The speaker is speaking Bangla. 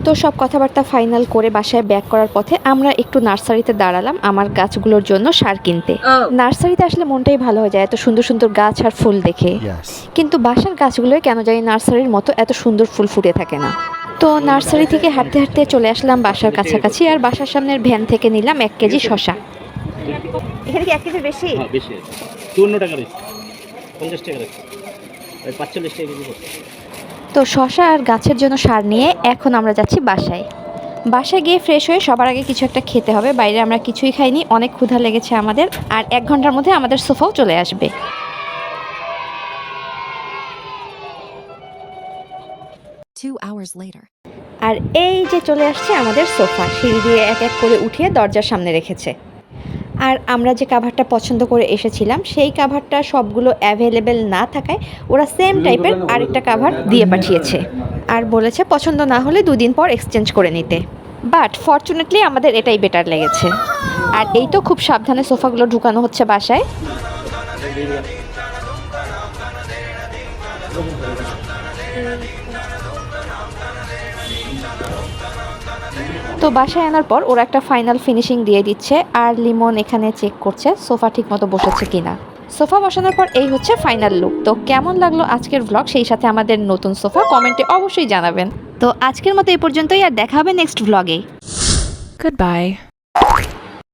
তো সব কথাবার্তা ফাইনাল করে বাসায় ব্যাক করার পথে আমরা একটু নার্সারিতে দাঁড়ালাম আমার গাছগুলোর জন্য সার কিনতে। নার্সারিতে আসলে মনটাই ভালো হয়ে যায় এত সুন্দর সুন্দর গাছ আর ফুল দেখে। কিন্তু বাসার গাছগুলোয় কেন জানি নার্সারির মতো এত সুন্দর ফুল ফুটে থাকে না। তো নার্সারি থেকে হাঁটতে হাঁটতে চলে আসলাম বাসার কাছাকাছি আর বাসার সামনের ভ্যান থেকে নিলাম 1 কেজি শসা। এখানে কি 1 কেজির বেশি? হ্যাঁ বেশি আছে। 54 টাকা রয়েছে, 50 টাকা রয়েছে, 45 টাকা কেজি পড়ছে। তো শসা আর গাছের জন্য সার নিয়ে এখন আমরা যাচ্ছি বাসায়। বাসায় গিয়ে ফ্রেশ হয়ে সবার আগে কিছু একটা খেতে হবে। বাইরে আমরা কিছুই খাইনি, অনেক ক্ষুধা লেগেছে আমাদের। আর 1 ঘন্টার মধ্যে আমাদের সোফাও চলে আসবে। আর এই যে চলে আসছে আমাদের সোফা, সিঁড়ি দিয়ে এক এক করে উঠিয়ে দরজার সামনে রেখেছে। আর আমরা যে কাভারটা পছন্দ করে এসেছিলাম সেই কাভারটা সবগুলো অ্যাভেলেবেল না থাকায় ওরা সেম টাইপের আরেকটা কাভার দিয়ে পাঠিয়েছে আর বলেছে পছন্দ না হলে 2 দিন পর এক্সচেঞ্জ করে নিতে। বাট ফরচুনেটলি আমাদের এটাই বেটার লেগেছে। আর এই তো খুব সাবধানে সোফাগুলো ঢুকানো হচ্ছে বাসায়। তো বাসায় আনার পর ওরা একটা ফাইনাল ফিনিশিং দিয়ে দিচ্ছে আর লিমন এখানে চেক করছে সোফা ঠিকমতো বসেছে কিনা। সোফা বসানোর পর এই হচ্ছে ফাইনাল লুক। তো কেমন লাগলো আজকের ব্লগ, সেই সাথে আমাদের নতুন সোফা কমেন্টে অবশ্যই জানাবেন। তো আজকের মতো এই পর্যন্তই, আর দেখা হবে নেক্সট ব্লগে। Goodbye.